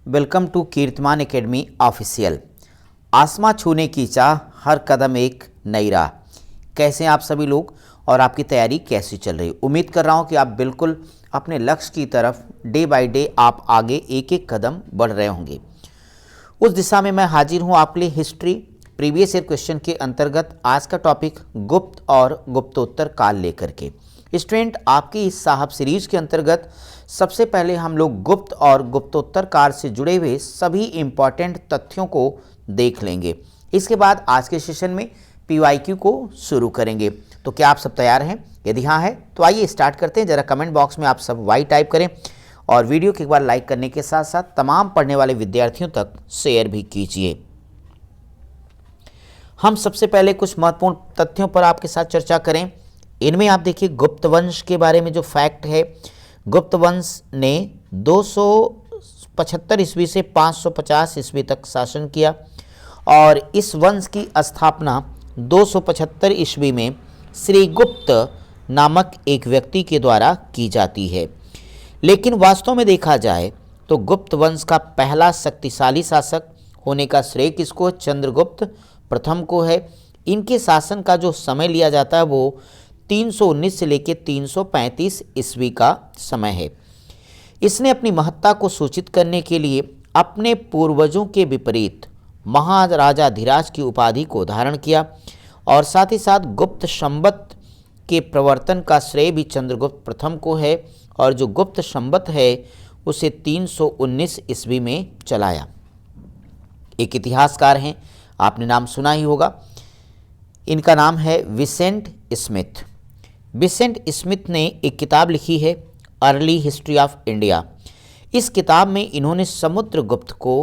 Welcome to कीर्तिमान academy official. आसमां छूने की चाह, हर कदम एक नई राह। कैसे हैं आप सभी लोग और आपकी तैयारी कैसी चल रही? उम्मीद कर रहा हूं कि आप बिल्कुल अपने लक्ष्य की तरफ डे बाय डे आप आगे एक एक कदम बढ़ रहे होंगे। उस दिशा में मैं हाजिर हूं आपके लिए हिस्ट्री प्रीवियस ईयर क्वेश्चन के अंतर्गत आज का टॉपिक गुप्त और गुप्तोत्तर काल लेकर के। स्टूडेंट, आपकी इस साहब सीरीज के अंतर्गत सबसे पहले हम लोग गुप्त और गुप्तोत्तर काल से जुड़े हुए सभी इंपॉर्टेंट तथ्यों को देख लेंगे। इसके बाद आज के सेशन में पीवाईक्यू को शुरू करेंगे। तो क्या आप सब तैयार हैं? यदि हाँ है तो आइए स्टार्ट करते हैं। जरा कमेंट बॉक्स में आप सब वाई टाइप करें और वीडियो को एक बार लाइक करने के साथ साथ तमाम पढ़ने वाले विद्यार्थियों तक शेयर भी कीजिए। हम सबसे पहले कुछ महत्वपूर्ण तथ्यों पर आपके साथ चर्चा करें। इनमें आप देखिए गुप्त वंश के बारे में जो फैक्ट है, गुप्त वंश ने 275 ईस्वी से 550 ईस्वी तक शासन किया और इस वंश की स्थापना 275 ईस्वी में श्रीगुप्त नामक एक व्यक्ति के द्वारा की जाती है। लेकिन वास्तव में देखा जाए तो गुप्त वंश का पहला शक्तिशाली शासक होने का श्रेय किसको? चंद्रगुप्त प्रथम को है। इनके शासन का जो समय लिया जाता है वो 319 से लेकर 335 ईस्वी का समय है। इसने अपनी महत्ता को सूचित करने के लिए अपने पूर्वजों के विपरीत महाराजाधिराज की उपाधि को धारण किया और साथ ही साथ गुप्त संवत के प्रवर्तन का श्रेय भी चंद्रगुप्त प्रथम को है और जो गुप्त संवत है उसे 319 ईस्वी में चलाया। एक इतिहासकार हैं, आपने नाम सुना ही होगा, इनका नाम है विसेंट स्मिथ। विसेंट स्मिथ ने एक किताब लिखी है अर्ली हिस्ट्री ऑफ इंडिया। इस किताब में इन्होंने समुद्रगुप्त को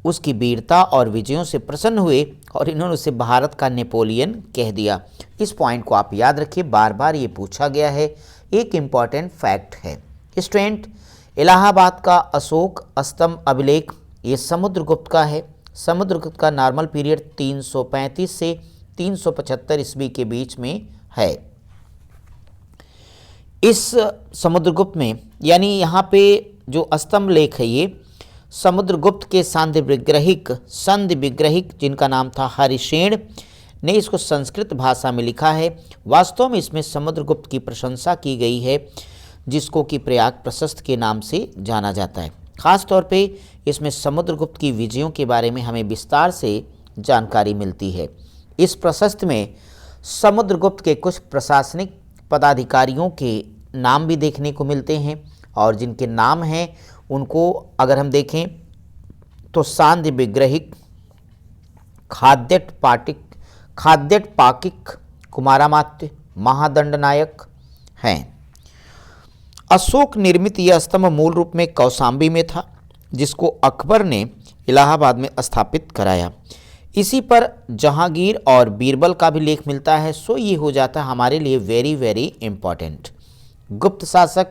उसकी वीरता और विजयों से प्रसन्न हुए और इन्होंने उसे भारत का नेपोलियन कह दिया। इस पॉइंट को आप याद रखिए, बार बार ये पूछा गया है, एक इम्पॉर्टेंट फैक्ट है। स्टूडेंट, इलाहाबाद का अशोक स्तंभ अभिलेख ये समुद्रगुप्त का है। समुद्रगुप्त का नॉर्मल पीरियड 335 से 375 ईस्वी के बीच में है। इस समुद्रगुप्त में यानी यहाँ पे जो स्तंभ लेख है ये समुद्रगुप्त के संधि विग्रहिक जिनका नाम था हरिसेन ने इसको संस्कृत भाषा में लिखा है। वास्तव में इसमें समुद्रगुप्त की प्रशंसा की गई है जिसको कि प्रयाग प्रशस्त के नाम से जाना जाता है। खास तौर पे इसमें समुद्रगुप्त की विजयों के बारे में हमें विस्तार से जानकारी मिलती है। इस प्रशस्त में समुद्रगुप्त के कुछ प्रशासनिक पदाधिकारियों के नाम भी देखने को मिलते हैं और जिनके नाम हैं उनको अगर हम देखें तो सांध्य विग्रहिक, खाद्यट पाकिक, कुमारामात्य, महादंडनायक हैं। अशोक निर्मित यह स्तंभ मूल रूप में कौशाम्बी में था जिसको अकबर ने इलाहाबाद में स्थापित कराया। इसी पर जहांगीर और बीरबल का भी लेख मिलता है। सो ये हो जाता है हमारे लिए वेरी वेरी इंपॉर्टेंट। गुप्त शासक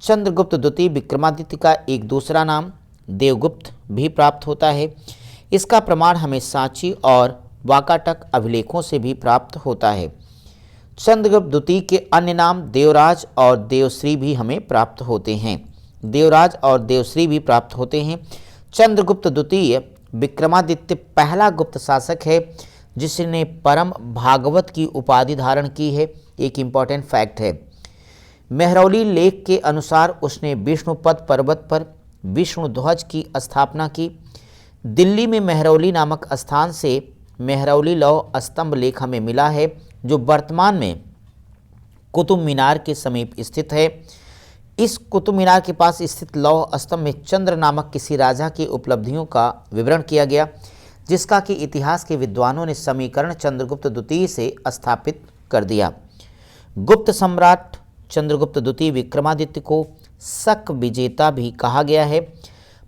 चंद्रगुप्त द्वितीय विक्रमादित्य का एक दूसरा नाम देवगुप्त भी प्राप्त होता है। इसका प्रमाण हमें सांची और वाकाटक अभिलेखों से भी प्राप्त होता है। चंद्रगुप्त द्वितीय के अन्य नाम देवराज और देवश्री भी हमें प्राप्त होते हैं। चंद्रगुप्त द्वितीय विक्रमादित्य पहला गुप्त शासक है जिसने परम भागवत की उपाधि धारण की है। एक इम्पॉर्टेंट फैक्ट है, मेहरौली लेख के अनुसार उसने विष्णुपद पर्वत पर विष्णु ध्वज की स्थापना की। दिल्ली में मेहरौली नामक स्थान से मेहरौली लौह स्तंभ लेख हमें मिला है जो वर्तमान में कुतुब मीनार के समीप स्थित है। इस कुतुब मीनार के पास स्थित लौह स्तंभ में चंद्र नामक किसी राजा की उपलब्धियों का विवरण किया गया जिसका कि इतिहास के विद्वानों ने समीकरण चंद्रगुप्त द्वितीय से स्थापित कर दिया। गुप्त सम्राट चंद्रगुप्त द्वितीय विक्रमादित्य को शक विजेता भी कहा गया है।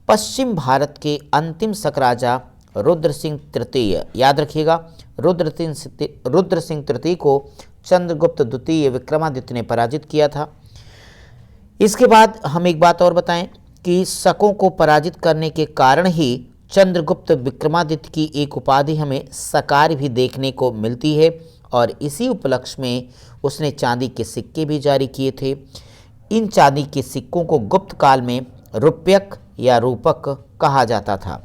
पश्चिम भारत के अंतिम शक राजा रुद्र सिंह तृतीय, याद रखिएगा, रुद्र सिंह तृतीय को चंद्रगुप्त द्वितीय विक्रमादित्य ने पराजित किया था। इसके बाद हम एक बात और बताएं कि शकों को पराजित करने के कारण ही चंद्रगुप्त विक्रमादित्य की एक उपाधि हमें सकार भी देखने को मिलती है और इसी उपलक्ष्य में उसने चांदी के सिक्के भी जारी किए थे। इन चांदी के सिक्कों को गुप्त काल में रुप्यक या रूपक कहा जाता था।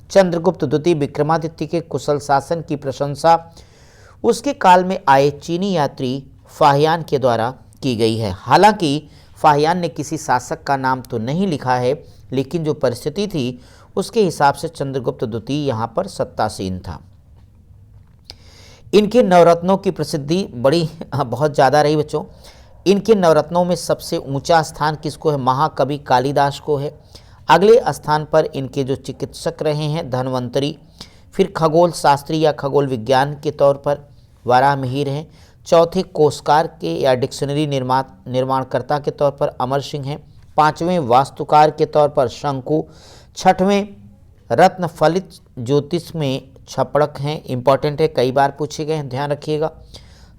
चंद्रगुप्त द्वितीय विक्रमादित्य के कुशल शासन की प्रशंसा उसके काल में आए चीनी यात्री फाहियान के द्वारा की गई है। हालांकि फाहियान ने किसी शासक का नाम तो नहीं लिखा है, लेकिन जो परिस्थिति थी उसके हिसाब से चंद्रगुप्त द्वितीय यहाँ पर सत्तासीन था। इनके नवरत्नों की प्रसिद्धि बहुत ज़्यादा रही बच्चों। इनके नवरत्नों में सबसे ऊंचा स्थान किसको है? महाकवि कालिदास को है। अगले स्थान पर इनके जो चिकित्सक रहे हैं धन्वंतरी, फिर खगोल शास्त्री या खगोल विज्ञान के तौर पर वराहमिहिर हैं। चौथे कोशकार के या डिक्शनरी निर्माणकर्ता के तौर पर अमर सिंह हैं। पांचवें वास्तुकार के तौर पर शंकु। छठवें रत्न फलित ज्योतिष में छपड़क हैं, इंपॉर्टेंट है, कई बार पूछे गए हैं, ध्यान रखिएगा।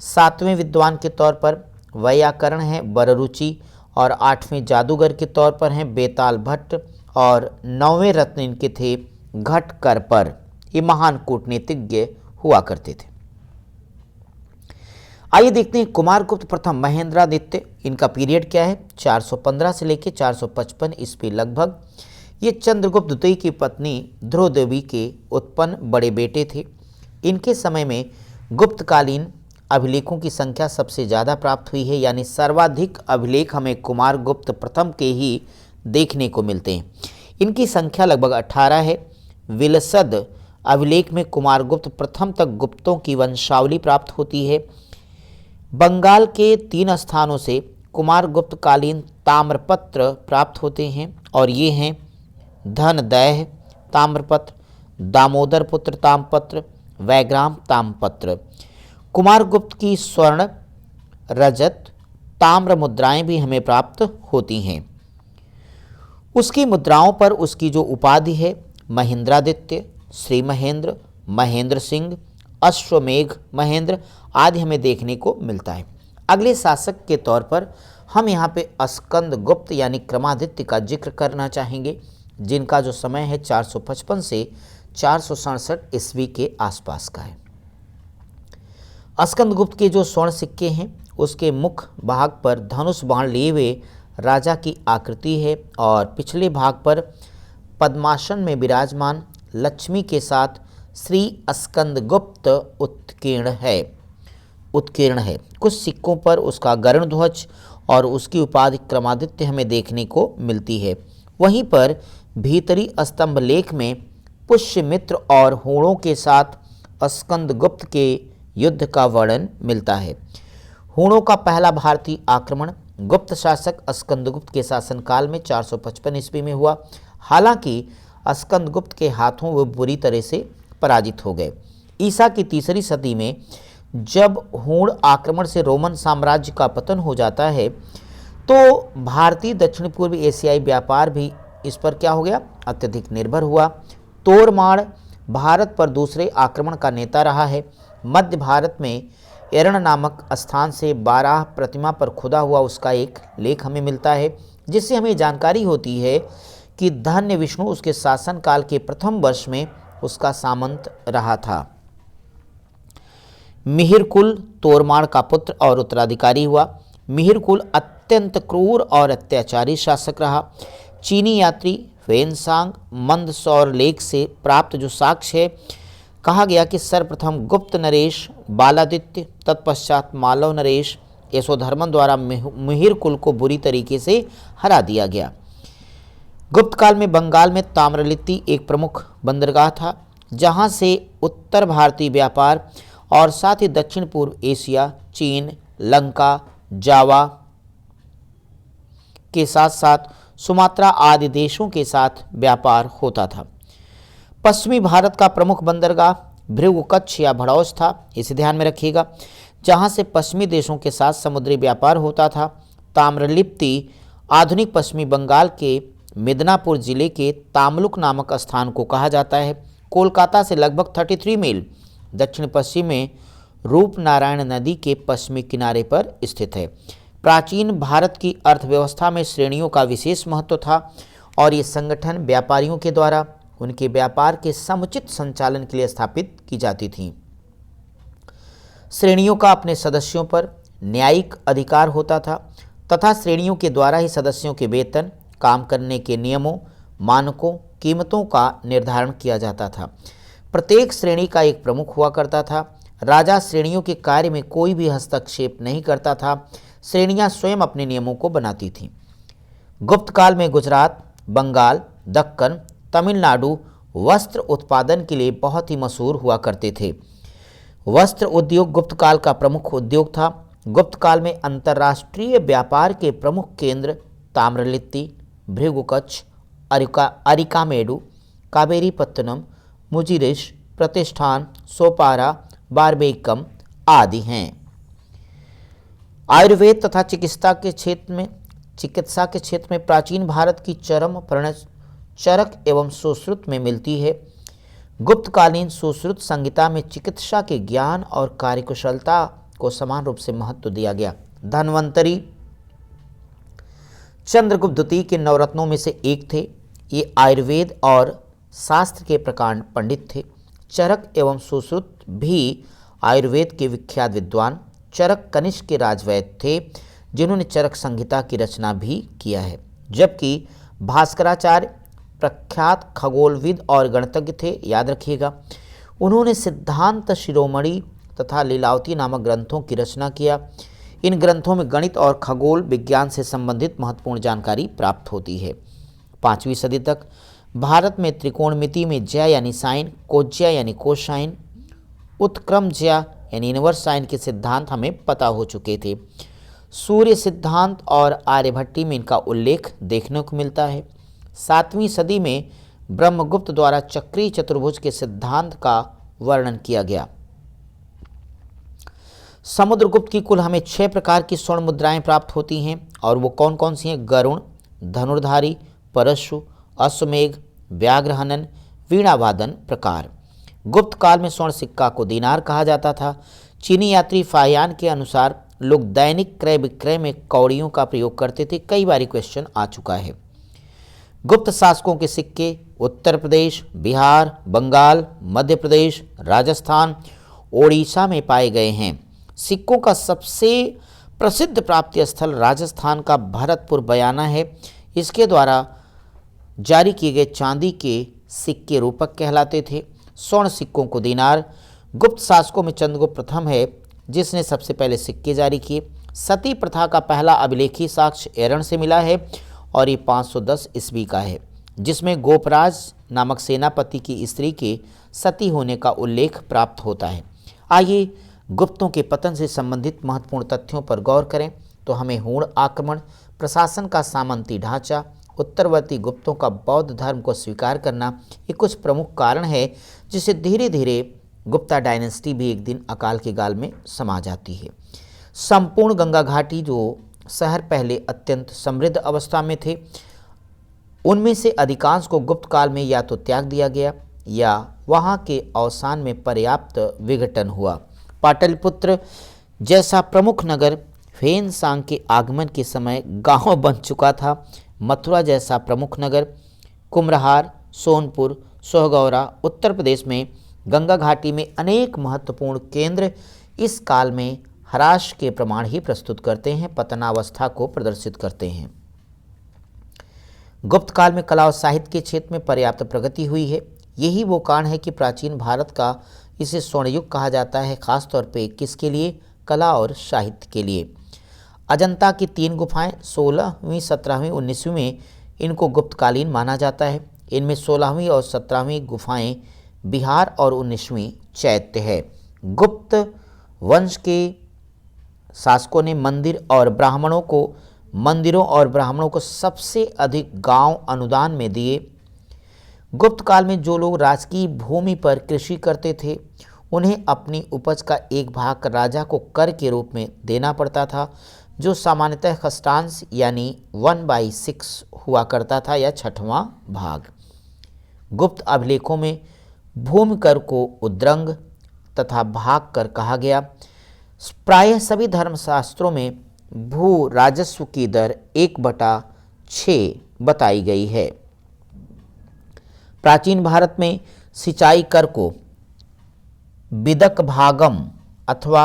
सातवें विद्वान के तौर पर वैयाकरण हैं बररुचि, और आठवें जादूगर के तौर पर हैं बेताल भट्ट, और नौवें रत्न इनके थे घटकरपर। ये महान कूटनीतिज्ञ हुआ करते थे। आइए देखते हैं कुमारगुप्त प्रथम महेंद्रादित्य, इनका पीरियड क्या है? 415 से लेकर 455 ईस्वी लगभग। ये चंद्रगुप्त द्वितीय की पत्नी ध्रुव देवी के उत्पन्न बड़े बेटे थे। इनके समय में गुप्तकालीन अभिलेखों की संख्या सबसे ज़्यादा प्राप्त हुई है, यानी सर्वाधिक अभिलेख हमें कुमारगुप्त प्रथम के ही देखने को मिलते हैं। इनकी संख्या लगभग 18 है। विलसद अभिलेख में कुमारगुप्त प्रथम तक गुप्तों की वंशावली प्राप्त होती है। बंगाल के 3 स्थानों से कुमारगुप्त कालीन ताम्रपत्र प्राप्त होते हैं, और ये हैं धनदैह ताम्रपत्र, दामोदर पुत्र ताम्रपत्र, वैग्राम ताम्रपत्र। कुमारगुप्त की स्वर्ण, रजत, ताम्र मुद्राएं भी हमें प्राप्त होती हैं। उसकी मुद्राओं पर उसकी जो उपाधि है महेंद्रादित्य, श्री महेंद्र, महेंद्र सिंह, अश्वमेघ महेंद्र आदि हमें देखने को मिलता है। अगले शासक के तौर पर हम यहाँ पे स्कंदगुप्त यानी क्रमादित्य का जिक्र करना चाहेंगे, जिनका जो समय है 455 से 467 ईस्वी के आसपास का है। स्कंदगुप्त के जो स्वर्ण सिक्के हैं उसके मुख भाग पर धनुष बाण लिए हुए राजा की आकृति है, और पिछले भाग पर पद्मासन में विराजमान लक्ष्मी के साथ श्री स्कंदगुप्त उत्कीर्ण है। कुछ सिक्कों पर उसका गरुड़ ध्वज और उसकी उपाधि क्रमादित्य हमें देखने को मिलती है। वहीं पर भीतरी स्तंभ लेख में पुष्यमित्र और हूणों के साथ स्कंदगुप्त के युद्ध का वर्णन मिलता है। हूणों का पहला भारतीय आक्रमण गुप्त शासक स्कंदगुप्त के शासनकाल में 455 ईस्वी में हुआ। हालांकि स्कंदगुप्त के हाथों वे बुरी तरह से पराजित हो गए। ईसा की 3री सदी में जब हूण आक्रमण से रोमन साम्राज्य का पतन हो जाता है, तो भारतीय दक्षिण पूर्व एशियाई व्यापार भी इस पर क्या हो गया? अत्यधिक निर्भर हुआ। तोरमाड़ भारत पर दूसरे आक्रमण का नेता रहा है। मध्य भारत में एरण नामक स्थान से 12 प्रतिमा पर खुदा हुआ उसका एक लेख हमें मिलता है, जिससे हमें जानकारी होती है कि धन्य विष्णु उसके शासनकाल के प्रथम वर्ष में उसका सामंत रहा था। मिहिर कुल तोरमाड़ का पुत्र और उत्तराधिकारी हुआ। मिहिर कुल अत्यंत क्रूर और अत्याचारी शासक रहा। चीनी यात्री वेनसांग मंदसौर लेख से प्राप्त जो साक्ष्य है, कहा गया कि सर्वप्रथम गुप्त नरेश बालादित्य, तत्पश्चात मालव नरेश यशोधर्मन द्वारा मिहिर कुल को बुरी तरीके से हरा दिया गया। गुप्त काल में बंगाल में ताम्रलिप्ति एक प्रमुख बंदरगाह था, जहां से उत्तर भारतीय व्यापार और साथ ही दक्षिण पूर्व एशिया, चीन, लंका, जावा के साथ साथ सुमात्रा आदि देशों के साथ व्यापार होता था। पश्चिमी भारत का प्रमुख बंदरगाह भृगु कच्छ या भड़ौस था, इसे ध्यान में रखिएगा, जहां से पश्चिमी देशों के साथ समुद्री व्यापार होता था। ताम्रलिप्ति आधुनिक पश्चिमी बंगाल के मिदनापुर जिले के तामलुक नामक स्थान को कहा जाता है। कोलकाता से लगभग 33 मील दक्षिण पश्चिम में रूपनारायण नदी के पश्चिमी किनारे पर स्थित है। प्राचीन भारत की अर्थव्यवस्था में श्रेणियों का विशेष महत्व था, और ये संगठन व्यापारियों के द्वारा उनके व्यापार के समुचित संचालन के लिए स्थापित की जाती थीं। श्रेणियों का अपने सदस्यों पर न्यायिक अधिकार होता था, तथा श्रेणियों के द्वारा ही सदस्यों के वेतन, काम करने के नियमों, मानकों कीमतों का निर्धारण किया जाता था। प्रत्येक श्रेणी का एक प्रमुख हुआ करता था। राजा श्रेणियों के कार्य में कोई भी हस्तक्षेप नहीं करता था। श्रेणियां स्वयं अपने नियमों को बनाती थीं। गुप्त काल में गुजरात, बंगाल, दक्कन, तमिलनाडु वस्त्र उत्पादन के लिए बहुत ही मशहूर हुआ करते थे। वस्त्र उद्योग गुप्त काल का प्रमुख उद्योग था। गुप्त काल में अंतर्राष्ट्रीय व्यापार के प्रमुख केंद्र ताम्रलिप्ति, भृगुकच्छ, अरिकामेडु, कावेरीपत्तनम, मुजिरिश, प्रतिष्ठान, सोपारा, बारबेकम आदि हैं। आयुर्वेद तथा चिकित्सा के क्षेत्र में प्राचीन भारत की चरम परिणत चरक एवं सुश्रुत में मिलती है। गुप्तकालीन सुश्रुत संहिता में चिकित्सा के ज्ञान और कार्यकुशलता को समान रूप से महत्व दिया गया। धन्वंतरी चंद्रगुप्त द्वितीय के नवरत्नों में से एक थे। ये आयुर्वेद और शास्त्र के प्रकांड पंडित थे। चरक एवं सुश्रुत भी आयुर्वेद के विख्यात विद्वान। चरक कनिष्क के राजवैद्य थे जिन्होंने चरक संहिता की रचना भी किया है, जबकि भास्कराचार्य प्रख्यात खगोलविद और गणितज्ञ थे। याद रखिएगा, उन्होंने सिद्धांत शिरोमणि तथा लीलावती नामक ग्रंथों की रचना किया। इन ग्रंथों में गणित और खगोल विज्ञान से संबंधित महत्वपूर्ण जानकारी प्राप्त होती है। 5वीं सदी तक भारत में त्रिकोणमिति में ज्या यानी साइन, कोज्या यानी कोसाइन, उत्क्रम ज्या यानी इनवर्स साइन के सिद्धांत हमें पता हो चुके थे। सूर्य सिद्धांत और आर्यभट्टी में इनका उल्लेख देखने को मिलता है। 7वीं सदी में ब्रह्मगुप्त द्वारा चक्रीय चतुर्भुज के सिद्धांत का वर्णन किया गया। समुद्रगुप्त की कुल हमें 6 प्रकार की स्वर्ण मुद्राएं प्राप्त होती हैं, और वो कौन कौन सी हैं? गरुण, धनुर्धारी, परशु, अश्वमेघ, व्याघ्रहनन, वीणावादन प्रकार। गुप्त काल में स्वर्ण सिक्का को दीनार कहा जाता था। चीनी यात्री फाहियान के अनुसार लोग दैनिक क्रय विक्रय में कौड़ियों का प्रयोग करते थे। कई बार क्वेश्चन आ चुका है। गुप्त शासकों के सिक्के उत्तर प्रदेश, बिहार, बंगाल, मध्य प्रदेश, राजस्थान, ओडिशा में पाए गए हैं। सिक्कों का सबसे प्रसिद्ध प्राप्ति स्थल राजस्थान का भरतपुर बयाना है। इसके द्वारा जारी किए गए चांदी के सिक्के रूपक कहलाते थे। स्वर्ण सिक्कों को दीनार। गुप्त शासकों में चंद्रगुप्त प्रथम है जिसने सबसे पहले सिक्के जारी किए। सती प्रथा का पहला अभिलेखी साक्ष्य एरण से मिला है और ये 510 ईस्वी का है, जिसमें गोपराज नामक सेनापति की स्त्री के सती होने का उल्लेख प्राप्त होता है। आइए गुप्तों के पतन से संबंधित महत्वपूर्ण तथ्यों पर गौर करें तो हमें हूण आक्रमण, प्रशासन का सामंती ढांचा, उत्तरवर्ती गुप्तों का बौद्ध धर्म को स्वीकार करना, ये कुछ प्रमुख कारण है जिससे धीरे धीरे गुप्ता डायनेस्टी भी एक दिन अकाल के गाल में समा जाती है। संपूर्ण गंगा घाटी जो शहर पहले अत्यंत समृद्ध अवस्था में थे, उनमें से अधिकांश को गुप्त काल में या तो त्याग दिया गया या वहाँ के अवसान में पर्याप्त विघटन हुआ। पाटलिपुत्र जैसा प्रमुख प्रमुख नगर फेनसांग के आगमन के समय गांव बन चुका था। मथुरा जैसा प्रमुख नगर, कुम्हरार, सोनपुर, सोहगौरा उत्तर प्रदेश में गंगा घाटी में अनेक महत्वपूर्ण केंद्र इस काल में ह्रास के प्रमाण ही प्रस्तुत करते हैं, पतनावस्था को प्रदर्शित करते हैं। गुप्त काल में कला और साहित्य के क्षेत्र में पर्याप्त प्रगति हुई है। यही वो कारण है कि प्राचीन भारत का इसे स्वर्ण युग कहा जाता है, खासतौर पे किसके लिए? कला और साहित्य के लिए। अजंता की 3 गुफाएं 16वीं, 17वीं, 19वीं में इनको गुप्तकालीन माना जाता है। इनमें 16वीं और 17वीं गुफाएं बिहार और 19वीं चैत्य है। गुप्त वंश के शासकों ने मंदिरों और ब्राह्मणों को सबसे अधिक गांव अनुदान में दिए। गुप्त काल में जो लोग राजकीय भूमि पर कृषि करते थे, उन्हें अपनी उपज का एक भाग राजा को कर के रूप में देना पड़ता था, जो सामान्यतः खष्टांश यानी 1/6 हुआ करता था या 6वां भाग। गुप्त अभिलेखों में भूमि कर को उद्रंग तथा भाग कर कहा गया। प्रायः सभी धर्मशास्त्रों में भू राजस्व की दर 1/6 बताई गई है। प्राचीन भारत में सिंचाई कर को बिदक भागम अथवा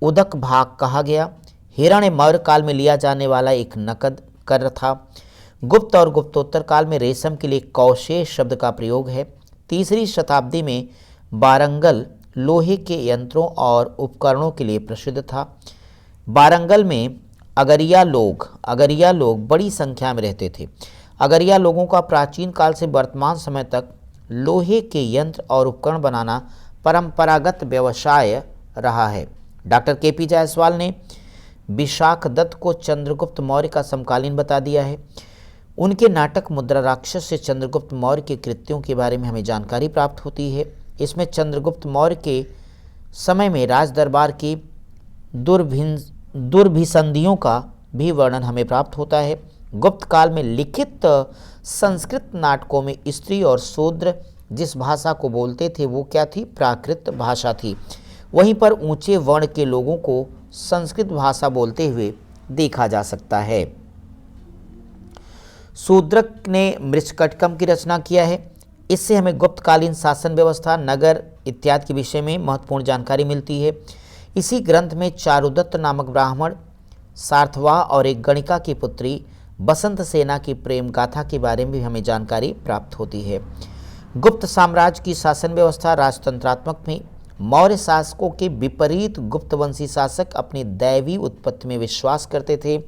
उदक भाग कहा गया। हिरण्य मौर्य काल में लिया जाने वाला एक नकद कर था। गुप्त और गुप्तोत्तर काल में रेशम के लिए कौशेष शब्द का प्रयोग है। 3री शताब्दी में वारंगल लोहे के यंत्रों और उपकरणों के लिए प्रसिद्ध था। वारंगल में अगरिया लोग बड़ी संख्या में रहते थे। अगरिया लोगों का प्राचीन काल से वर्तमान समय तक लोहे के यंत्र और उपकरण बनाना परंपरागत व्यवसाय रहा है। Doctor KP. जायसवाल ने विशाखदत्त को चंद्रगुप्त मौर्य का समकालीन बता दिया है। उनके नाटक मुद्रा राक्षस से चंद्रगुप्त मौर्य के कृत्यों के बारे में हमें जानकारी प्राप्त होती है। इसमें चंद्रगुप्त मौर्य के समय में राज दरबार की दुर्भिसंधियों का भी वर्णन हमें प्राप्त होता है। गुप्त काल में लिखित संस्कृत नाटकों में स्त्री और शूद्र जिस भाषा को बोलते थे वो क्या थी? प्राकृत भाषा थी। वहीं पर ऊंचे वर्ण के लोगों को संस्कृत भाषा बोलते हुए देखा जा सकता है। शूद्रक ने मृच्छकटकम की रचना किया है। इससे हमें गुप्तकालीन शासन व्यवस्था, नगर इत्यादि के विषय में महत्वपूर्ण जानकारी मिलती है। इसी ग्रंथ में चारुदत्त नामक ब्राह्मण, सार्थवाह और एक गणिका की पुत्री बसंत सेना की प्रेम गाथा के बारे में भी हमें जानकारी प्राप्त होती है। गुप्त साम्राज्य की शासन व्यवस्था राजतंत्रात्मक में मौर्य शासकों के विपरीत गुप्तवंशी शासक अपनी दैवी उत्पत्ति में विश्वास करते थे।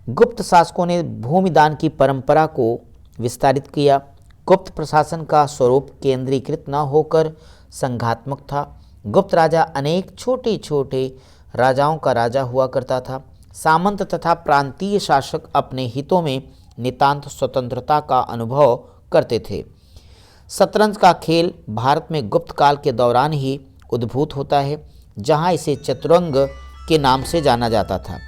गुप्त शासकों ने भूमिदान की परंपरा को विस्तारित किया। गुप्त प्रशासन का स्वरूप केंद्रीकृत न होकर संघात्मक था। गुप्त राजा अनेक छोटे छोटे राजाओं का राजा हुआ करता था। सामंत तथा प्रांतीय शासक अपने हितों में नितांत स्वतंत्रता का अनुभव करते थे। शतरंज का खेल भारत में गुप्त काल के दौरान ही उद्भूत होता है, जहां इसे चतुरंग के नाम से जाना जाता था।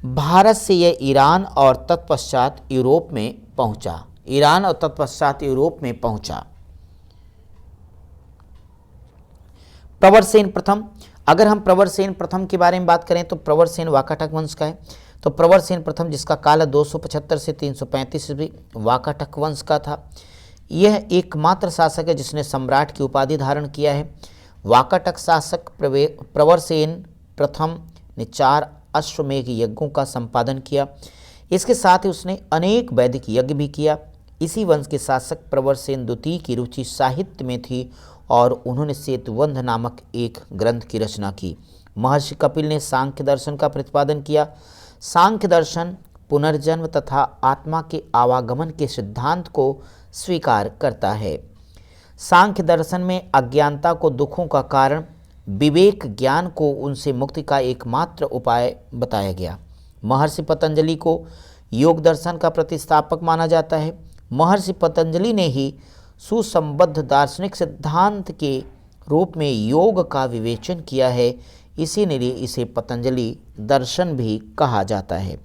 भारत से यह ईरान और तत्पश्चात यूरोप में पहुंचा। प्रवरसेन प्रथम, अगर हम प्रवरसेन प्रथम के बारे में बात करें तो प्रवरसेन वाकाटक वंश का है। तो प्रवरसेन प्रथम, जिसका काल 275 से 335 ईस्वी, वाकाटक वंश का था। यह एकमात्र शासक है जिसने सम्राट की उपाधि धारण किया है। वाकाटक शासक प्रवरसेन प्रथम ने 4 अश्वमेघ यज्ञों का संपादन किया। इसके साथ ही उसने अनेक वैदिक यज्ञ भी किया। इसी वंश के शासक प्रवरसेन द्वितीय की रुचि साहित्य में थी और उन्होंने सेतुबंध नामक एक ग्रंथ की रचना की। महर्षि कपिल ने सांख्य दर्शन का प्रतिपादन किया। सांख्य दर्शन पुनर्जन्म तथा आत्मा के आवागमन के सिद्धांत को स्वीकार करता है। सांख्य दर्शन में अज्ञानता को दुखों का कारण, विवेक ज्ञान को उनसे मुक्ति का एकमात्र उपाय बताया गया। महर्षि पतंजलि को योग दर्शन का प्रतिस्थापक माना जाता है। महर्षि पतंजलि ने ही सुसंबद्ध दार्शनिक सिद्धांत के रूप में योग का विवेचन किया है, इसीलिए इसे पतंजलि दर्शन भी कहा जाता है।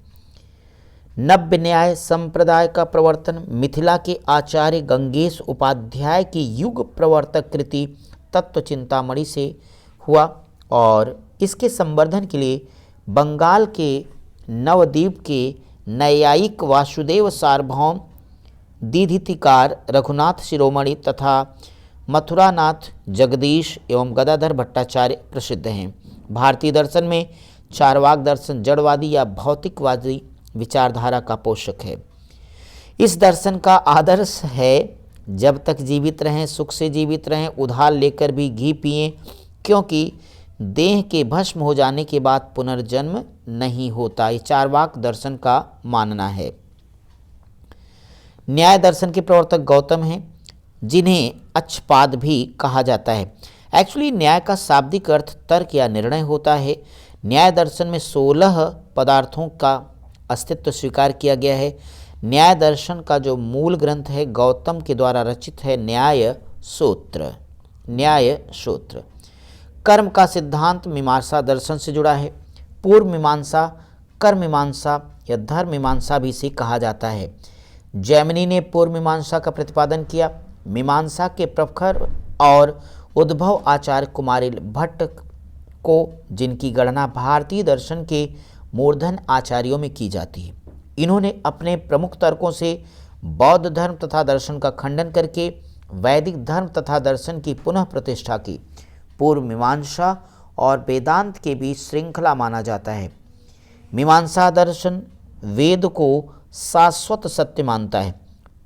नव्य न्याय संप्रदाय का प्रवर्तन मिथिला के आचार्य गंगेश उपाध्याय की युग प्रवर्तक कृति तत्व चिंतामणि से हुआ और इसके संवर्धन के लिए बंगाल के नवद्वीप के न्यायिक वासुदेव सार्वभौम, दीधितिकार रघुनाथ शिरोमणि तथा मथुरानाथ जगदीश एवं गदाधर भट्टाचार्य प्रसिद्ध हैं। भारतीय दर्शन में चार्वाक दर्शन जड़वादी या भौतिकवादी विचारधारा का पोषक है। इस दर्शन का आदर्श है, जब तक जीवित रहें सुख से जीवित रहें, उधार लेकर भी घी पिएं, क्योंकि देह के भस्म हो जाने के बाद पुनर्जन्म नहीं होता। ये चार्वाक दर्शन का मानना है। न्याय दर्शन के प्रवर्तक गौतम हैं, जिन्हें अच्छपाद भी कहा जाता है। एक्चुअली न्याय का शाब्दिक अर्थ तर्क या निर्णय होता है। न्याय दर्शन में 16 पदार्थों का अस्तित्व स्वीकार किया गया है। न्याय दर्शन का जो मूल ग्रंथ है गौतम के द्वारा रचित है न्याय सूत्र। कर्म का सिद्धांत मीमांसा दर्शन से जुड़ा है। पूर्व मीमांसा, कर्म मीमांसा या धर्म मीमांसा भी इसे कहा जाता है। जैमिनी ने पूर्व मीमांसा का प्रतिपादन किया। मीमांसा के प्रखर और उद्भव आचार्य कुमारिल भट्ट को, जिनकी गणना भारतीय दर्शन के मूर्धन आचार्यों में की जाती है, इन्होंने अपने प्रमुख तर्कों से बौद्ध धर्म तथा दर्शन का खंडन करके वैदिक धर्म तथा दर्शन की पुनः प्रतिष्ठा की। पूर्व मीमांसा और वेदांत के बीच श्रृंखला माना जाता है। मीमांसा दर्शन वेद को शाश्वत सत्य मानता है।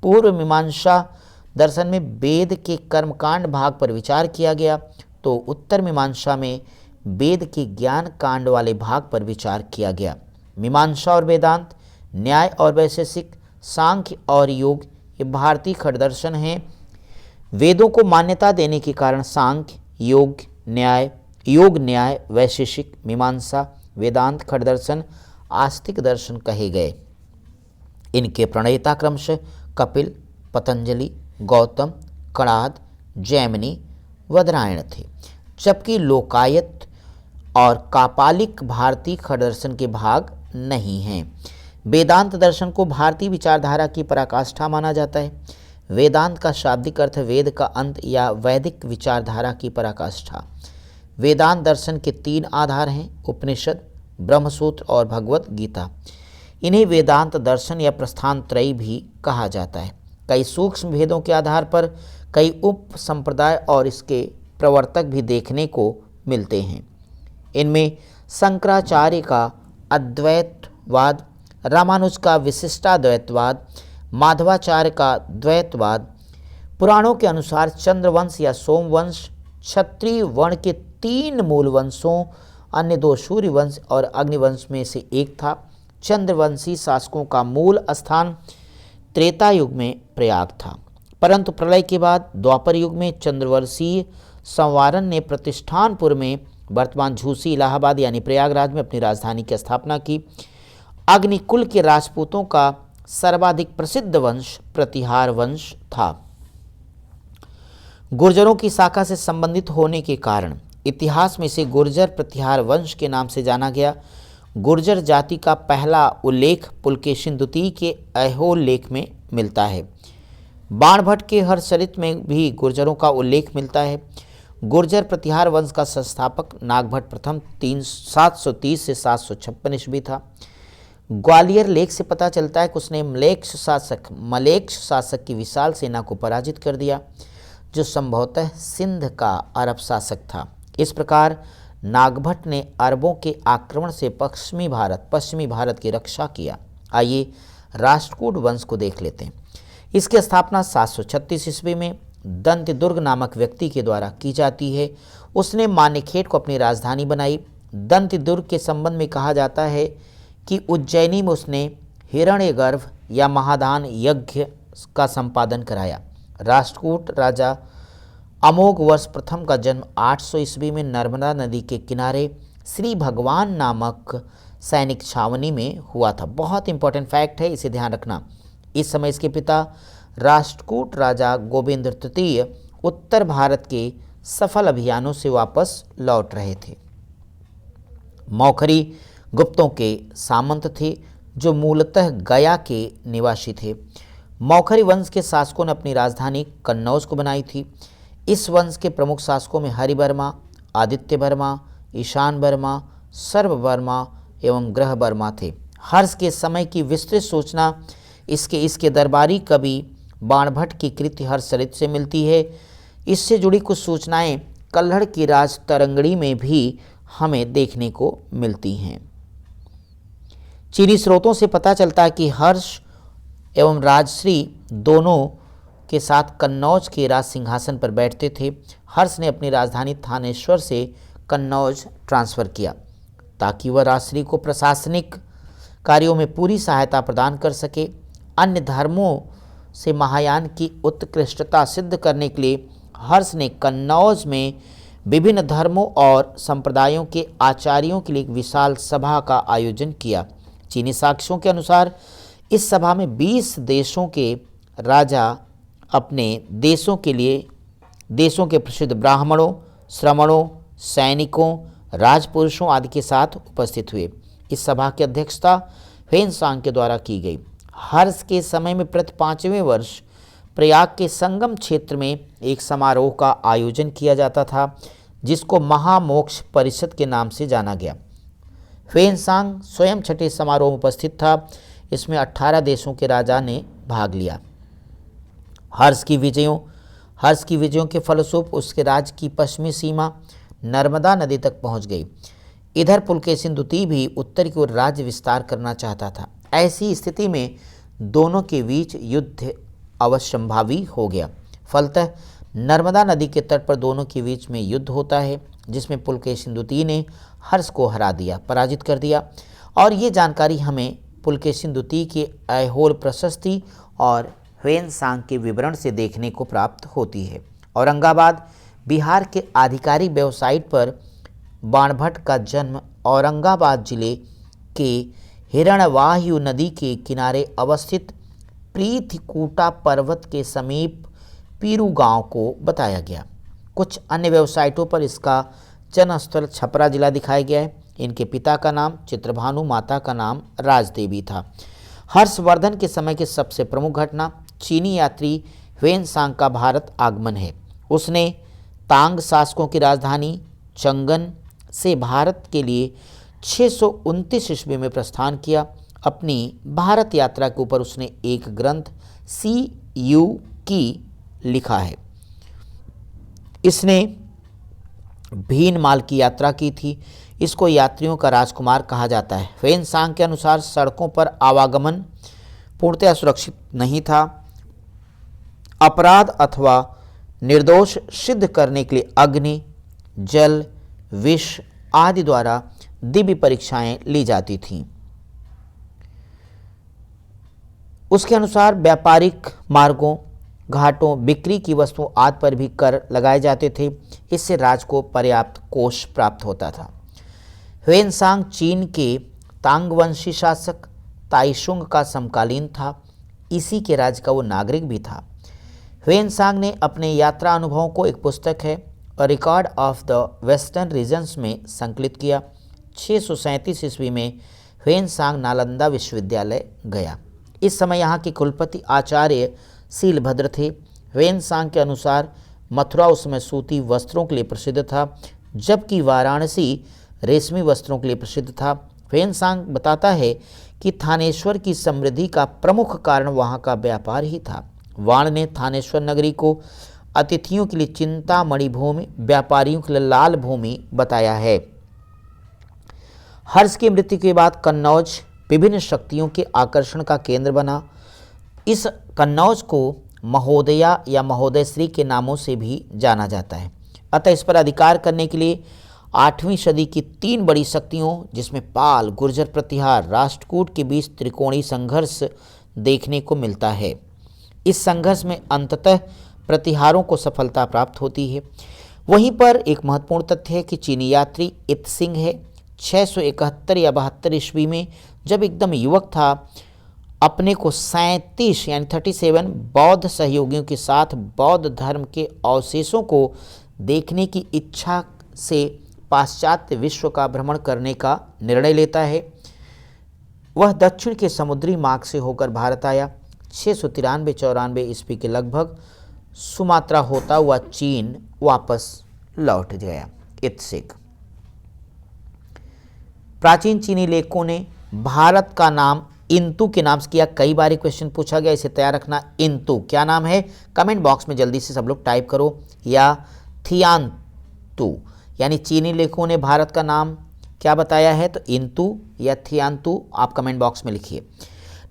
पूर्व मीमांसा दर्शन में वेद के कर्मकांड भाग पर विचार किया गया, तो उत्तर मीमांसा में वेद के ज्ञान कांड वाले भाग पर विचार किया गया। मीमांसा और वेदांत, न्याय और वैशेषिक, सांख्य और योग ये भारतीय खट दर्शन हैं। वेदों को मान्यता देने के कारण सांख्य, योग न्याय, वैशेषिक, मीमांसा, वेदांत खट दर्शन आस्तिक दर्शन कहे गए। इनके प्रणेता क्रमशः कपिल, पतंजलि, गौतम, कणाद, जैमिनी, वदरायण थे, जबकि लोकायत और कापालिक भारतीय खट दर्शन के भाग नहीं हैं। वेदांत दर्शन को भारतीय विचारधारा की पराकाष्ठा माना जाता है। वेदांत का शाब्दिक अर्थ वेद का अंत या वैदिक विचारधारा की पराकाष्ठा। वेदांत दर्शन के 3 आधार हैं, उपनिषद, ब्रह्मसूत्र और भगवत गीता। इन्हें वेदांत दर्शन या प्रस्थान त्रयी भी कहा जाता है। कई सूक्ष्म भेदों के आधार पर कई उप संप्रदाय और इसके प्रवर्तक भी देखने को मिलते हैं। इनमें शंकराचार्य का अद्वैतवाद, रामानुज का विशिष्टाद्वैतवाद, माधवाचार्य का द्वैतवाद, पुराणों के अनुसार चंद्रवंश या सोमवंश क्षत्रिय वर्ण के 3 मूल वंशों, अन्य 2 सूर्य वंश और अग्निवंश में से एक था। चंद्रवंशी शासकों का मूल स्थान त्रेता युग में प्रयाग था, परंतु प्रलय के बाद द्वापर युग में चंद्रवंशी संवारन ने प्रतिष्ठानपुर में, वर्तमान झूसी, इलाहाबाद यानी प्रयागराज में अपनी राजधानी की स्थापना की। अग्निकुल के राजपूतों का सर्वाधिक प्रसिद्ध वंश प्रतिहार वंश था। गुर्जरों की शाखा से संबंधित होने के कारण इतिहास में इसे गुर्जर प्रतिहार वंश के नाम से जाना गया। गुर्जर जाति का पहला उल्लेख पुलकेशिन द्वितीय के ऐहोल लेख में मिलता है। बाणभट्ट के हर्षचरित में भी गुर्जरों का उल्लेख मिलता है। गुर्जर प्रतिहार वंश का संस्थापक नागभट्ट प्रथम 730 से 756 ईस्वी था। ग्वालियर लेख से पता चलता है कि उसने मलेक्ष शासक की विशाल सेना को पराजित कर दिया, जो संभवतः सिंध का अरब शासक था। इस प्रकार नागभट्ट ने अरबों के आक्रमण से पश्चिमी भारत की रक्षा किया। आइए राष्ट्रकूट वंश को देख लेते हैं। इसकी स्थापना 736 ईस्वी में दंतदुर्ग नामक व्यक्ति के द्वारा की जाती है। उसने मानेखेट को अपनी राजधानी बनाई। दंतदुर्ग के संबंध में कहा जाता है कि उज्जैनी में उसने हिरण्यगर्भ या महादान यज्ञ का संपादन कराया। राष्ट्रकूट राजा अमोघ वर्ष प्रथम का जन्म 800 ईस्वी में नर्मदा नदी के किनारे श्री भगवान नामक सैनिक छावनी में हुआ था। बहुत इंपॉर्टेंट फैक्ट है, इसे ध्यान रखना। इस समय इसके पिता राष्ट्रकूट राजा गोविंद तृतीय उत्तर भारत के सफल अभियानों से वापस लौट रहे थे। मौखरी गुप्तों के सामंत थे, जो मूलतः गया के निवासी थे। मौखरी वंश के शासकों ने अपनी राजधानी कन्नौज को बनाई थी। इस वंश के प्रमुख शासकों में हरिवर्मा, आदित्य वर्मा, ईशान वर्मा, सर्व वर्मा एवं ग्रह वर्मा थे। हर्ष के समय की विस्तृत सूचना इसके दरबारी कवि बाणभट्ट की कृति हर्षचरित से मिलती है। इससे जुड़ी कुछ सूचनाएं कल्हड़ की राज तरंगड़ी में भी हमें देखने को मिलती हैं। चीनी स्रोतों से पता चलता है कि हर्ष एवं राजश्री दोनों के साथ कन्नौज के राज सिंहासन पर बैठते थे। हर्ष ने अपनी राजधानी थानेश्वर से कन्नौज ट्रांसफर किया ताकि वह राजश्री को प्रशासनिक कार्यों में पूरी सहायता प्रदान कर सके। अन्य धर्मों से महायान की उत्कृष्टता सिद्ध करने के लिए हर्ष ने कन्नौज में विभिन्न धर्मों और संप्रदायों के आचार्यों के लिए एक विशाल सभा का आयोजन किया। चीनी साक्ष्यों के अनुसार इस सभा में 20 देशों के राजा अपने देशों के प्रसिद्ध ब्राह्मणों, श्रमणों, सैनिकों, राजपुरुषों आदि के साथ उपस्थित हुए। इस सभा की अध्यक्षता फेनसांग के द्वारा की गई। हर्ष के समय में प्रति 5वें वर्ष प्रयाग के संगम क्षेत्र में एक समारोह का आयोजन किया जाता था, जिसको महामोक्ष परिषद के नाम से जाना गया। फेनसांग स्वयं छठे समारोह में उपस्थित था। इसमें 18 देशों के राजा ने भाग लिया। हर्ष की विजयों के फलस्वरूप उसके राज्य की पश्चिमी सीमा नर्मदा नदी तक पहुंच गई। इधर पुलकेशिन द्वितीय भी उत्तर की ओर राज्य विस्तार करना चाहता था। ऐसी स्थिति में दोनों के बीच युद्ध अवश्यंभावी हो गया। फलतः नर्मदा नदी के तट पर दोनों के बीच में युद्ध होता है, जिसमें पुलकेशिन द्वितीय ने हर्ष को हरा दिया, पराजित कर दिया। और ये जानकारी हमें पुलकेशिन द्वितीय के ऐहोल प्रशस्ति और ह्वेनसांग के विवरण से देखने को प्राप्त होती है। औरंगाबाद बिहार के आधिकारिक वेबसाइट पर बाणभट्ट का जन्म औरंगाबाद जिले के हिरणवायु नदी के किनारे अवस्थित प्रीथिकूटा पर्वत के समीप पीरू गांव को बताया गया। कुछ अन्य वेबसाइटों पर इसका जन्मस्थल छपरा जिला दिखाया गया है। इनके पिता का नाम चित्रभानु, माता का नाम राजदेवी था। हर्षवर्धन के समय की सबसे प्रमुख घटना चीनी यात्री ह्वेनसांग का भारत आगमन है। उसने तांग शासकों की राजधानी चंगन से भारत के लिए 629 ईस्वी में प्रस्थान किया। अपनी भारत यात्रा के ऊपर उसने एक ग्रंथ CU की लिखा है। इसने भीनमाल की यात्रा की थी। इसको यात्रियों का राजकुमार कहा जाता है। ह्वेनसांग के अनुसार सड़कों पर आवागमन पूर्णतः सुरक्षित नहीं था। अपराध अथवा निर्दोष सिद्ध करने के लिए अग्नि, जल, विष आदि द्वारा दिव्य परीक्षाएं ली जाती थीं। उसके अनुसार व्यापारिक मार्गों, घाटों, बिक्री की वस्तुओं आदि पर भी कर लगाए जाते थे। इससे राज्य को पर्याप्त कोष प्राप्त होता था। ह्वेनसांग चीन के तांगवंशी शासक ताइशुंग का समकालीन था। इसी के राज्य का वो नागरिक भी था। ह्वेनसांग ने अपने यात्रा अनुभवों को एक पुस्तक है a record of the western regions में संकलित किया। 637 ईस्वी में ह्वेनसांग नालंदा विश्वविद्यालय गया। इस समय यहाँ के कुलपति आचार्य शीलभद्र थे। ह्वेनसांग के अनुसार मथुरा उस समय सूती वस्त्रों के लिए प्रसिद्ध था, जबकि वाराणसी रेशमी वस्त्रों के लिए प्रसिद्ध था। ह्वेनसांग बताता है कि थानेश्वर की समृद्धि का प्रमुख कारण वहाँ का व्यापार ही था। वाण ने थानेश्वर नगरी को अतिथियों के लिए चिंतामणि भूमि, व्यापारियों के लिए लाल भूमि बताया है। हर्ष की मृत्यु के बाद कन्नौज विभिन्न शक्तियों के आकर्षण का केंद्र बना। इस कन्नौज को महोदया या महोदयश्री के नामों से भी जाना जाता है। अतः इस पर अधिकार करने के लिए 8वीं सदी की 3 बड़ी शक्तियों, जिसमें पाल, गुर्जर प्रतिहार, राष्ट्रकूट के बीच त्रिकोणीय संघर्ष देखने को मिलता है। इस संघर्ष में अंततः प्रतिहारों को सफलता प्राप्त होती है। वहीं पर एक महत्वपूर्ण तथ्य है कि चीनी यात्री इत्सिंग है 671 या 72 ईस्वी में, जब एकदम युवक था, अपने को 37 यानी 37 बौद्ध सहयोगियों के साथ बौद्ध धर्म के अवशेषों को देखने की इच्छा से पाश्चात्य विश्व का भ्रमण करने का निर्णय लेता है। वह दक्षिण के समुद्री मार्ग से होकर भारत आया। 693-94 ईस्वी के लगभग सुमात्रा होता हुआ चीन वापस लौट गया। इत्सिंग प्राचीन चीनी लेखकों ने भारत का नाम इंतु के नाम से किया। कई बार क्वेश्चन पूछा गया, इसे तैयार रखना। इंतु क्या नाम है? कमेंट बॉक्स में जल्दी से सब लोग टाइप करो। या थियान्तु, यानी चीनी लेखकों ने भारत का नाम क्या बताया है? तो इंतु या थियान्तु आप कमेंट बॉक्स में लिखिए।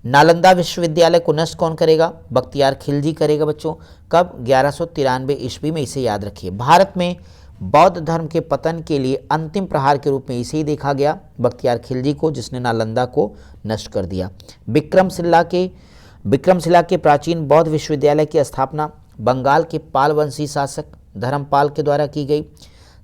नालंदा विश्वविद्यालय को नष्ट कौन करेगा? बख्तियार खिलजी करेगा बच्चों। कब? 1193 ईस्वी में। इसे याद रखिए। भारत में बौद्ध धर्म के पतन के लिए अंतिम प्रहार के रूप में इसे ही देखा गया, बख्तियार खिलजी को, जिसने नालंदा को नष्ट कर दिया। विक्रमशिला के प्राचीन बौद्ध विश्वविद्यालय की स्थापना बंगाल के पाल वंशी शासक धर्मपाल के द्वारा की गई।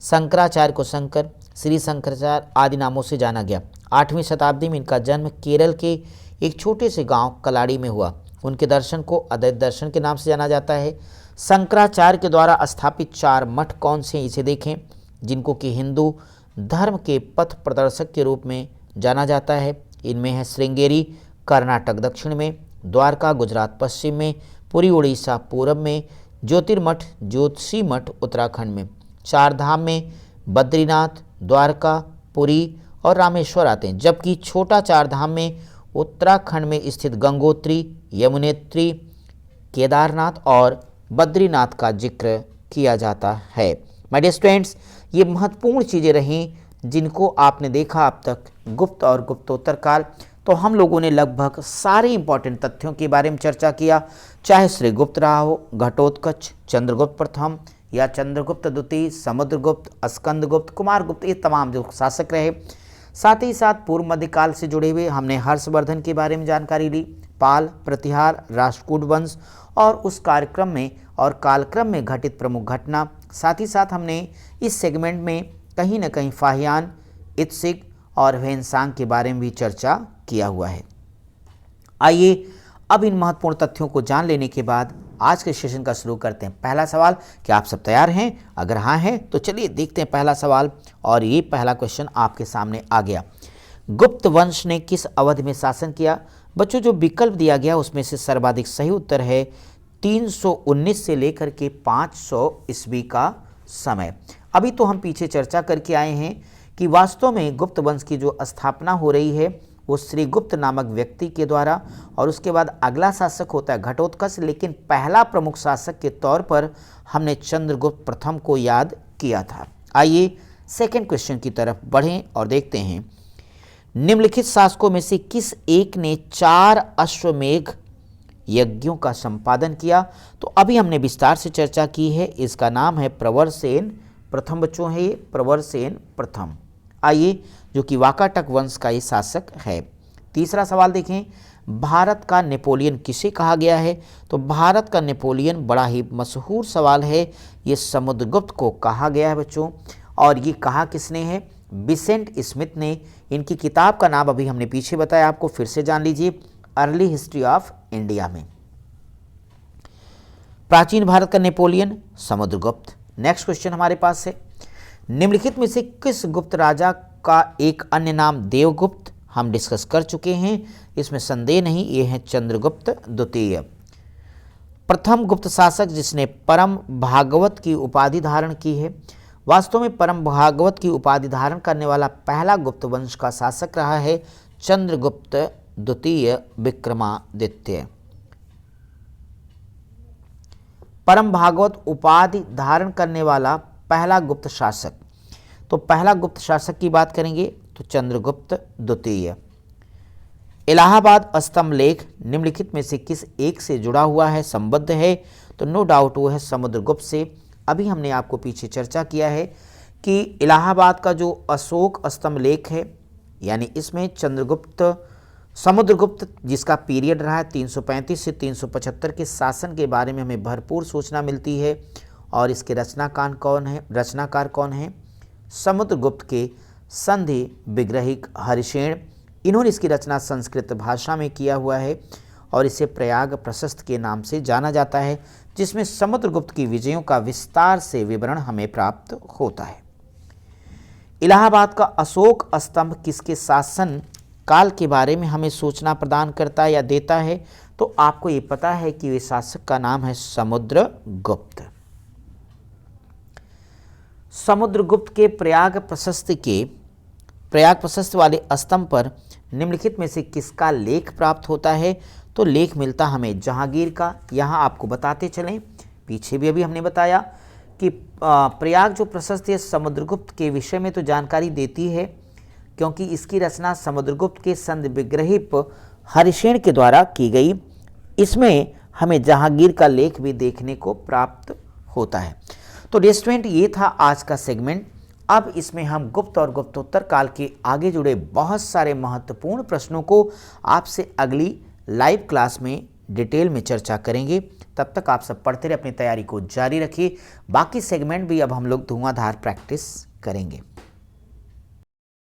शंकराचार्य को शंकर, श्री शंकराचार्य आदि नामों से जाना गया। 8वीं शताब्दी में इनका जन्म केरल के एक छोटे से गांव कलाड़ी में हुआ। उनके दर्शन को अद्वैत दर्शन के नाम से जाना जाता है। शंकराचार्य के द्वारा स्थापित 4 मठ कौन से, इसे देखें, जिनको कि हिंदू धर्म के पथ प्रदर्शक के रूप में जाना जाता है। इनमें है श्रृंगेरी कर्नाटक दक्षिण में, द्वारका गुजरात पश्चिम में, पुरी उड़ीसा पूरब में, ज्योतिर्मठ ज्योतिषी मठ उत्तराखंड में। 4 धाम में बद्रीनाथ, द्वारका, पुरी और रामेश्वर आते हैं, जबकि छोटा 4 धाम में उत्तराखंड में स्थित गंगोत्री, यमुनेत्री, केदारनाथ और बद्रीनाथ का जिक्र किया जाता है। माय डियर स्टूडेंट्स, ये महत्वपूर्ण चीज़ें रहीं जिनको आपने देखा अब तक गुप्त और गुप्तोत्तर काल। तो हम लोगों ने लगभग सारे इंपॉर्टेंट तथ्यों के बारे में चर्चा किया, चाहे श्रीगुप्त रहा हो, घटोत्कच, चंद्रगुप्त प्रथम या चंद्रगुप्त द्वितीय, समुद्रगुप्त, स्कंदगुप्त, कुमारगुप्त, ये तमाम जो शासक रहे। साथ ही साथ पूर्व मध्यकाल से जुड़े हुए हमने हर्षवर्धन के बारे में जानकारी ली, पाल, प्रतिहार, राष्ट्रकूट वंश और उस कार्यक्रम में और कालक्रम में घटित प्रमुख घटना। साथ ही साथ हमने इस सेगमेंट में कहीं न कहीं फाहियान, इत्सिक और ह्वेनसांग के बारे में भी चर्चा किया हुआ है। आइए अब इन महत्वपूर्ण तथ्यों को जान लेने के बाद आज के सेशन का शुरू करते हैं। पहला सवाल, क्या आप सब तैयार हैं? अगर हाँ हैं तो चलिए देखते हैं पहला सवाल। और ये पहला क्वेश्चन आपके सामने आ गया। गुप्त वंश ने किस अवधि में शासन किया? बच्चों, जो विकल्प दिया गया उसमें से सर्वाधिक सही उत्तर है 319 से लेकर के 500 ईस्वी का समय। अभी तो हम पीछे चर्चा करके आए हैं कि वास्तव में गुप्त वंश की जो स्थापना हो रही है वो श्रीगुप्त नामक व्यक्ति के द्वारा, और उसके बाद अगला शासक होता है घटोत्कच, लेकिन पहला प्रमुख शासक के तौर पर हमने चंद्रगुप्त प्रथम को याद किया था। आइए सेकंड क्वेश्चन की तरफ बढ़ें और देखते हैं, निम्नलिखित शासकों में से किस एक ने 4 अश्वमेघ यज्ञों का संपादन किया? तो अभी हमने विस्तार से चर्चा की है, इसका नाम है प्रवरसेन प्रथम। बच्चों है ये प्रवरसेन प्रथम। आइए, जो कि वाकाटक वंश का ये शासक है। तीसरा सवाल देखें, भारत का नेपोलियन किसे कहा गया है? तो भारत का नेपोलियन बड़ा ही मशहूर सवाल है, ये समुद्रगुप्त को कहा गया है बच्चों। और ये कहा किसने है? विसेंट स्मिथ ने। इनकी किताब का नाम अभी हमने पीछे बताया आपको, फिर से जान लीजिए, अर्ली हिस्ट्री ऑफ इंडिया में। प्राचीन भारत का नेपोलियन समुद्रगुप्त। नेक्स्ट क्वेश्चन हमारे पास है, निम्नलिखित में से किस गुप्त राजा का एक अन्य नाम देवगुप्त? हम डिस्कस कर चुके हैं, इसमें संदेह नहीं, ये है चंद्रगुप्त द्वितीय। प्रथम गुप्त शासक जिसने परम भागवत की उपाधि धारण की है। वास्तव में परम भागवत की उपाधि धारण करने वाला पहला गुप्त वंश का शासक रहा है चंद्रगुप्त द्वितीय विक्रमादित्य। परम भागवत उपाधि धारण करने वाला पहला गुप्त शासक, तो पहला गुप्त शासक की बात करेंगे तो चंद्रगुप्त द्वितीय। इलाहाबाद स्तंभ लेख निम्नलिखित में से किस एक से जुड़ा हुआ है, संबद्ध है? तो नो डाउट वो है समुद्रगुप्त से। अभी हमने आपको पीछे चर्चा किया है कि इलाहाबाद का जो अशोक स्तंभ लेख है, यानी इसमें समुद्रगुप्त जिसका पीरियड रहा है 335 से 375 के शासन के बारे में हमें भरपूर सूचना मिलती है। और इसके रचनाकार कौन है? समुद्रगुप्त के संधि विग्रहिक हरिशेन। इन्होंने इसकी रचना संस्कृत भाषा में किया हुआ है और इसे प्रयाग प्रशस्त के नाम से जाना जाता है, जिसमें समुद्रगुप्त की विजयों का विस्तार से विवरण हमें प्राप्त होता है। इलाहाबाद का अशोक स्तंभ किसके शासन काल के बारे में हमें सूचना प्रदान करता है या देता है? तो आपको ये पता है कि वे शासक का नाम है समुद्रगुप्त। समुद्रगुप्त के प्रयाग प्रशस्त वाले स्तंभ पर निम्नलिखित में से किसका लेख प्राप्त होता है? तो लेख मिलता हमें जहांगीर का। यहाँ आपको बताते चलें, पीछे भी अभी हमने बताया कि प्रयाग जो प्रशस्त है समुद्रगुप्त के विषय में तो जानकारी देती है, क्योंकि इसकी रचना समुद्रगुप्त के संधि विग्रहिक हरिशेन के द्वारा की गई। इसमें हमें जहांगीर का लेख भी देखने को प्राप्त होता है। तो रेस्टोरेंट ये था आज का सेगमेंट। अब इसमें हम गुप्त और गुप्तोत्तर काल के आगे जुड़े बहुत सारे महत्वपूर्ण प्रश्नों को आपसे अगली लाइव क्लास में डिटेल में चर्चा करेंगे। तब तक आप सब पढ़ते रहे, अपनी तैयारी को जारी रखिए। बाकी सेगमेंट भी अब हम लोग धुआंधार प्रैक्टिस करेंगे।